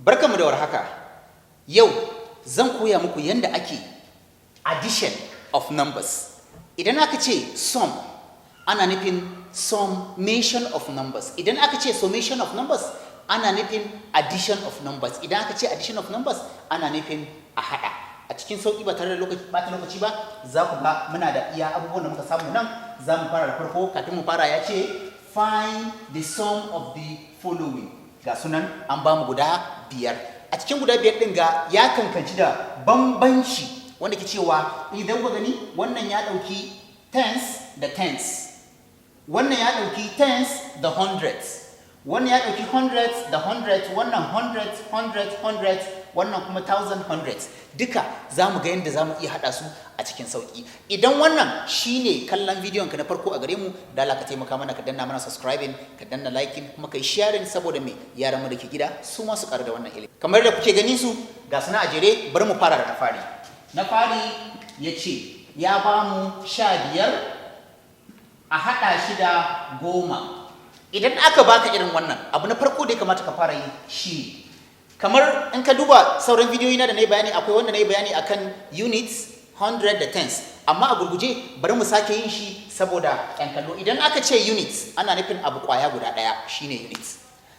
Barkanmu da warhaka. Yau zan koya muku yadda ake addition of numbers. Idan aka ce sum, ana nufin summation of numbers. Idan aka ce summation of numbers, ana nufin addition of numbers. Idan aka ce addition of numbers, ana nufin a haɗa. A cikin sauƙi ba tare da lokaci ba, za ku ga muna da iya abubuwan da muka samu nan. Za mu fara da farko, kafin mu fara ya ce find the sum of the following. Ga sunan an ba mu guda biyar. A cikin guda biyar ɗin ga ya kankanci da bambanci wanda ke cewa idan ku gani wannan ya ɗauki tens da tens, wannan ya ɗauki tens da hundreds, wannan ya ɗauki hundreds da hundreds, wannan hundreds, hundreds, hundreds, wannan kuma thousand hundreds. Duka za mu ga yadda za mu iya haɗa su a cikin sauƙi. Idan wannan shine kallon bidiyon ka na farko a gare mu, da Allah ka taimaka mana ka danna mana subscribing, ka danna liking, kuma kai sharing saboda me yaran mu da ke gida su ma su ƙaru da wannan ilimi. Kamar da kuke gani su ga suna a jere, bari mu fara da na fari. Na fari ya ce ya ba mu 15 a haɗa shi da 10. Idan aka baka irin wannan, abu na farko da ya kamata ka fara yi shi kamar in ka duba sauran bidiyoyi na da na yi bayani, akwai wanda na yi bayani akan units, 100 da tens, amma a gurguje bari mu sake yin shi saboda yan kallo. Idan aka ce units ana nufin abu kwaya guda ɗaya shine units.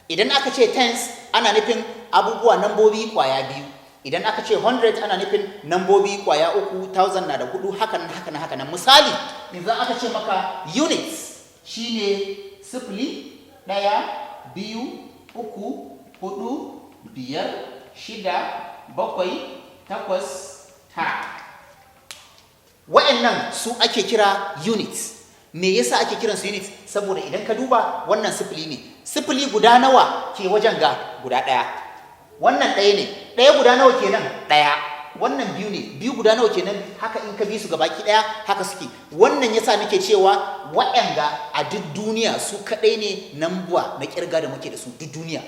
Idan aka ce tens ana nufin abubuwa nambobi kwaya biyu. Idan aka ce 100 ana nufin nambobi kwaya 3, 1000 na da 4, haka nan. Misali idan aka ce maka units shine 0, 1, 2, 3, 4, 5, 6, 7, 8, 9. Wa'annan su ake kira units. Me yasa ake kiran su units? Saboda idan ka duba wannan sifili ne. Sifili guda nawa ke wajen ga guda ɗaya. Wannan ɗaya ne. Ɗaya guda nawa kenan? Ɗaya. Wannan biyu ne. Biyu guda nawa kenan? Haka in ka bi su gabaki ɗaya haka suke. Wannan yasa nake cewa wa'anga a duk duniya su kaɗai ne nambuwa na kirga da muke da su duk duniya.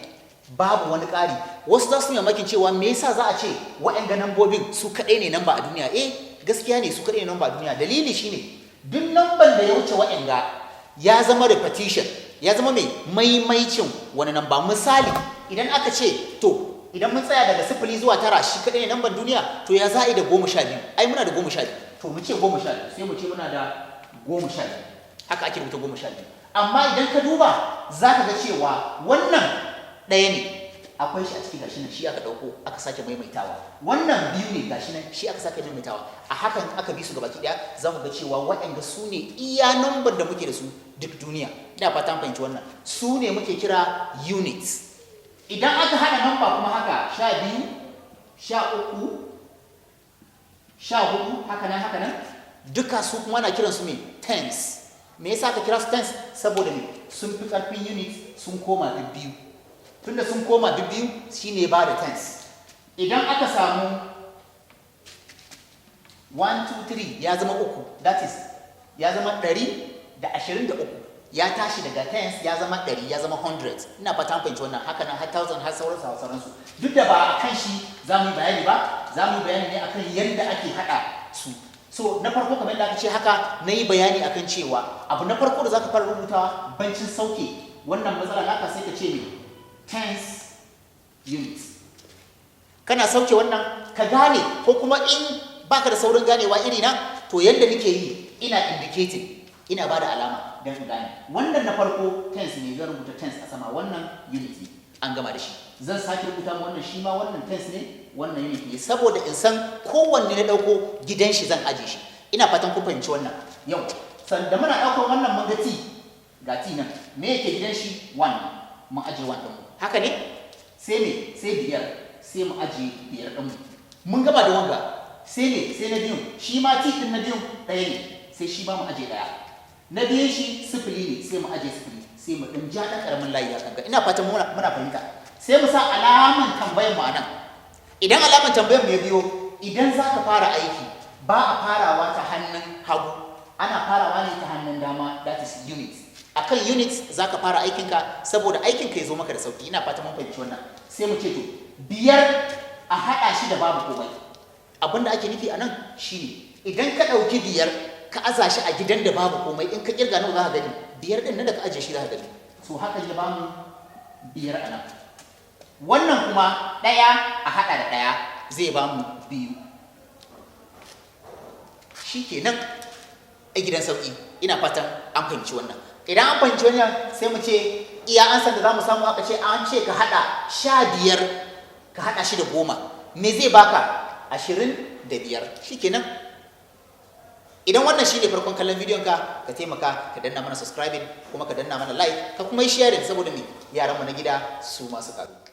Babu wani ƙari. Wasu za su yi mamakin cewa me yasa za a ce wa'anga nambobin su kaɗai ne namba a duniya? Gaskiya ne su kaɗai ne namba a duniya. Dalili shine duk namban da ya wuce wa'anga ya zama repetition, ya zama mai maimaicin wani namba. Misali idan aka ce to idan mun tsaya daga 0 zuwa 9 shi kaɗai ne namban duniya, to ya za a yi da 12? Ai muna da 12. To mu ce 12 sai mu ce muna da 12. Haka ake rubuta 12. Amma idan ka duba za ka ga cewa wannan ɗaya ne, akwai shi a ciki gashi nan, shi aka ɗauko aka sake maimaitawa. Wannan biyu ne gashi nan, shi aka sake maimaitawa. A hakan aka bi su gabaki ɗaya za mu ga cewa waɗanda su ne iya nambar da muke da su duk duniya. Ina fata an fahimci wannan. Su ne muke kira units. Idan aka haɗa namba kuma haka 12, 13, 14, haka nan, duka su kuma na kiransu me tens. Me yasa aka kira su tens? Saboda me sun fi ƙarfin units, sun koma biyu. Tunda sun koma biyu shine ba da tens. Idan aka samu 1, 2, 3 ya zama 3, that is ya zama 123. Ya tashi daga tens ya zama 100, ya zama 100. Ina fata fahimci wannan. Haka nan har 1000 har sauransu. Duk da ba a kan shi za mu yi bayani ba, za mu yi bayani ne akan yadda ake haɗa su. So na farko kamar yadda aka ce haka na yi bayani akan cewa abu na farko da za ka fara rubutawa bancin sauke wannan matsala naka sai ka ce me tens units. Kana sauke wannan ka gane, ko kuma in baka da saurin ganewa iri na, to yadda nake yi ina indicating, ina bada alama don in gane. Wannan na farko tens ne, zan rubuta tens a sama, wannan unit ne, an gama da shi. Zan sake rubuta mu wannan, shi ma wannan tens ne, wannan unit ne, saboda in san kowanne na dauko gidan shi zan aje shi. Ina fatan ku fahimci wannan. Yau sanda muna daukar wannan mun ga t, ga t nan, me yake gidan shi? 1. Mun aje 1 din mu. Haka ne? Sai me? Sai 5. Sai mu aje 5 ɗin mu. Mun gaba da wanga. Sai me? Sai na biyun. Shi ma t ɗin na biyun ɗaya ne. Sai shi ma mu aje ɗaya. Na biyun shi 0 ne. Sai mu aje 0. Sai mu ɗan ja ɗan ƙaramin layi ya kanka. Ina fatan muna fahimta. Sai mu sa alaman tambayar mu a nan. Idan alaman tambayar mu ya biyo, idan za ka fara aiki ba a farawa ta hannun hagu. Ana farawa ne ta hannun dama, that is units. Akan units za ka fara aikinka saboda aikinka ya zo maka da sauki. Ina fata mun fahimci wannan. Sai mu ce to 5 a haɗa shi da babu komai. Abinda ake nufi a nan shine idan ka ɗauki 5 ka aza shi a gidan da babu komai, in ka kirga nawa za ka gani 5 ɗin nan da ka aje shi za ka gani. So haka ya bamu 5 a nan. wannan kuma ɗaya a haɗa da ɗaya zai ba mu 2. shi kenan a gidan sauƙi. Ina fatan an fahimci wannan. Idan an fahimci wannan sai mu ce iya ansan da za mu samu aka ce an ce ka haɗa 15 ka haɗa shi da 10 me zai baka 25. shi kenan. Idan wannan shi ne farkon kallon bidiyon ka taimaka ka danna mana subscribing kuma ka danna mana like ka kuma yi sharing saboda me yaranmu na gida su masu ƙaru.